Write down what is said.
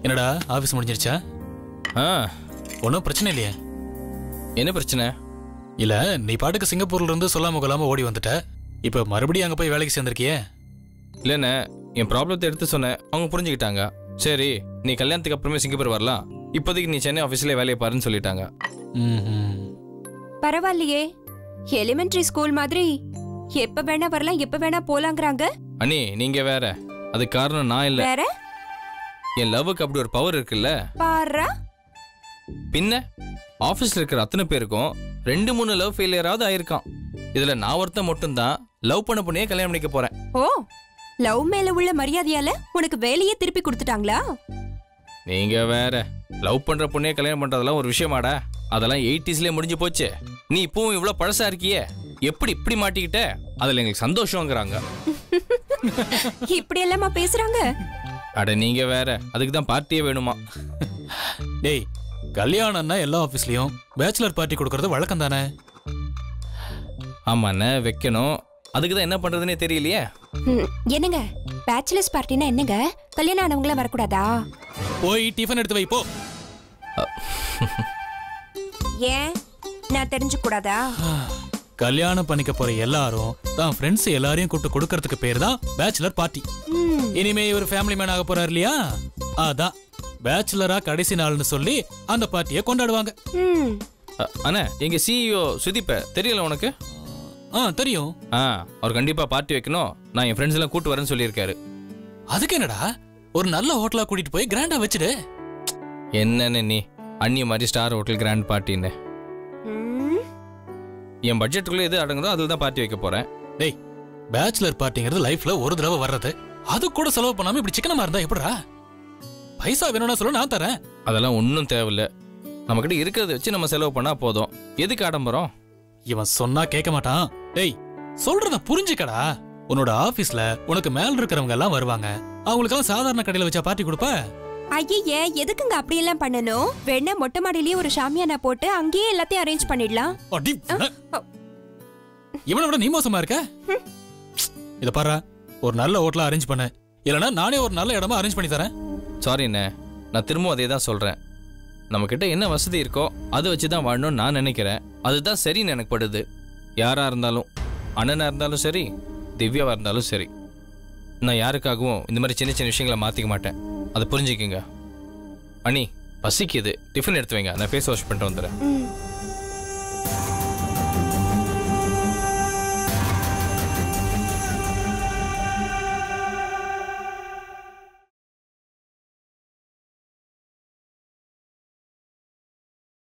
என்னடா ஆபீஸ் முடிஞ்சிருச்சா? ஒன்றும் பிரச்சனை இல்லையே? என்ன பிரச்சனை? இல்ல, நீ பாட்டுக்கு சிங்கப்பூர்ல இருந்து சொல்லாம கொள்ளாம ஓடி வந்துட்ட. இப்ப மறுபடியும் அங்க போய் வேலைக்கு சேர்ந்திருக்கியே? இல்லைண்ணே, என் ப்ராப்ளத்தை எடுத்து சொன்னேன், அவங்க புரிஞ்சுக்கிட்டாங்க. சரி, நீ கல்யாணத்துக்கு அப்புறமே சிங்கப்பூர் வரலாம், இப்போதைக்கு நீ சென்னை ஆஃபீஸ்லேயே வேலையை பாருன்னு சொல்லிட்டாங்க. பரவாயில்லையே, எலிமெண்டரி ஸ்கூல் மாதிரி எப்ப வேணா வரலாம் எப்ப வேணா போலாங்கறாங்க. அண்ணி நீங்க வேற, அது காரணம் நான் இல்ல. வேற? என் லவ்வுக்கு அப்படி ஒரு பவர் இருக்குல்ல. பாரா, பின்ன ஆபீஸ்ல இருக்கிற அத்தனை பேருக்கும் 2-3 லவ் ஃபெயிலியராவது ஆயிருக்கான். இதுல நான் ஒருத்தன் மட்டும்தான் லவ் பண்ண பொண்ணையே கல்யாணம் பண்ணிக்க போறேன். ஓ, லவ் மேல உள்ள மரியாதையால உனக்கு வேலையே திருப்பி கொடுத்துட்டாங்களா? நீங்க வேற, லவ் பண்ற பொண்ணையே கல்யாணம் பண்றதெல்லாம் ஒரு விஷயமாடா? அதெல்லாம் 80ஸ்லயே முடிஞ்சு போச்சு. நீ இப்பவும் இவ்வளவு பழசா இருக்கியே, எப்படி இப்படி மாட்டிக்கிட்ட? அதுல எங்களுக்கு சந்தோஷங்கிறாங்க. இப்படி எல்லாமா பேசுறாங்க? அட நீங்க வேற, அதுக்கு தான் பார்ட்டியே வேணுமா? டேய், கல்யாணம்னா எல்லா ஆபீஸ்லயும் பேச்சுலர் பார்ட்டி கொடுக்கறது வழக்கம் தானே? ஆமாண்ணே, வைக்கணும். அதுக்கு தான் என்ன பண்றதுன்னே தெரியலையே. என்னங்க பேச்சுலர்ஸ் பார்ட்டினா என்னங்க? கல்யாணம் ஆனவங்கள வரக்கூடாதா? போய் டிஃபன் எடுத்து வை போ. ஏன், நான் தெரிஞ்சுக்க கூடாதா? கல்யாணம் பண்ணிக்க போற எல்லாரும் தான் ஃப்ரெண்ட்ஸ் எல்லாரையும் கூப்பிட்டு கொடுக்கறதுக்கு பேர் தான் பேச்சுலர் பார்ட்டி. இனிமே இவர் ஃபேமிலி மேன் ஆக போறாரு இல்லையா, அதான் பேச்சுலரா கடைசி நாள்னு சொல்லி அந்த பார்ட்டியை கொண்டாடுவாங்க. அண்ணா, எங்க சிஇஓ சுதீப் தெரியல உனக்கு? தெரியும். அவர் கண்டிப்பா பார்ட்டி வைக்கணும், நான் என் ஃப்ரெண்ட்ஸ் எல்லாம் கூட்டு வரேன்னு சொல்லியிருக்காரு. அதுக்கு என்னடா, ஒரு நல்ல ஹோட்டலா கூட்டிட்டு போய் கிராண்டா வச்சுடு. என்னன்னு நீ அந்நிய மாதிரி ஸ்டார் ஹோட்டல் கிராண்ட் பார்ட்டின்னு? என் பட்ஜெட்டுக்குள்ள எது அடங்குதோ அதில் தான் பார்ட்டி வைக்க போறேன். டேய், பேச்சுலர் பார்ட்டிங்கிறது லைஃப்ல ஒரு தடவை வர்றது, அது கூட செலவு பண்ணாம இப்படி சிக்கனமா இருந்தா எப்படிடா? பைசா வேணும்னா சொல்ல, நான் தரேன். அதெல்லாம் ஒன்றும் தேவையில்ல, நம்மகிட்ட இருக்கிறத வச்சு நம்ம செலவு பண்ணா போதும். எதுக்கு ஆடம்பரம்? இவன் சொன்னா கேட்க மாட்டான். டேய், சொல்றத புரிஞ்சுக்கடா. உன்னோட ஆபீஸ்ல உனக்கு மேல இருக்கிறவங்க எல்லாம் வருவாங்க, அவங்களுக்கெல்லாம் சாதாரண கடையில வச்சா பார்ட்டி கொடுப்ப? ஐயே, எதுக்குங்க அப்படி எல்லாம் பண்ணணும்? வேணா மொட்டை மாடியிலேயே ஒரு ஷாமியானா போட்டு அங்கேயே எல்லாத்தையும் அரேஞ்ச் பண்ணிடலாம். இவனை விட நீ மோசமா இருக்க. இத பாரு, ஒரு நல்ல ஹோட்டலா அரேஞ்ச் பண்ண, இல்லனா நானே ஒரு நல்ல இடமா அரேஞ்ச் பண்ணி தரேன். சாரி அண்ணே, நான் திரும்ப அதே தான் சொல்றேன். நம்ம கிட்ட என்ன வசதி இருக்கோ அதை வச்சுதான் வாழணும்னு நான் நினைக்கிறேன். அதுதான் சரின்னு எனக்கு படுது. யாரா இருந்தாலும், அண்ணனா இருந்தாலும் சரி, திவ்யாவா இருந்தாலும் சரி, நான் யாருக்காகவும் இந்த மாதிரி சின்ன சின்ன விஷயங்களை மாத்திக்க மாட்டேன். அதை புரிஞ்சுக்கிங்க. அண்ணி, பசிக்குது, டிஃபன் எடுத்து வைங்க, நான் ஃபேஸ் வாஷ் பண்ணிட்டு வந்துடுறேன்.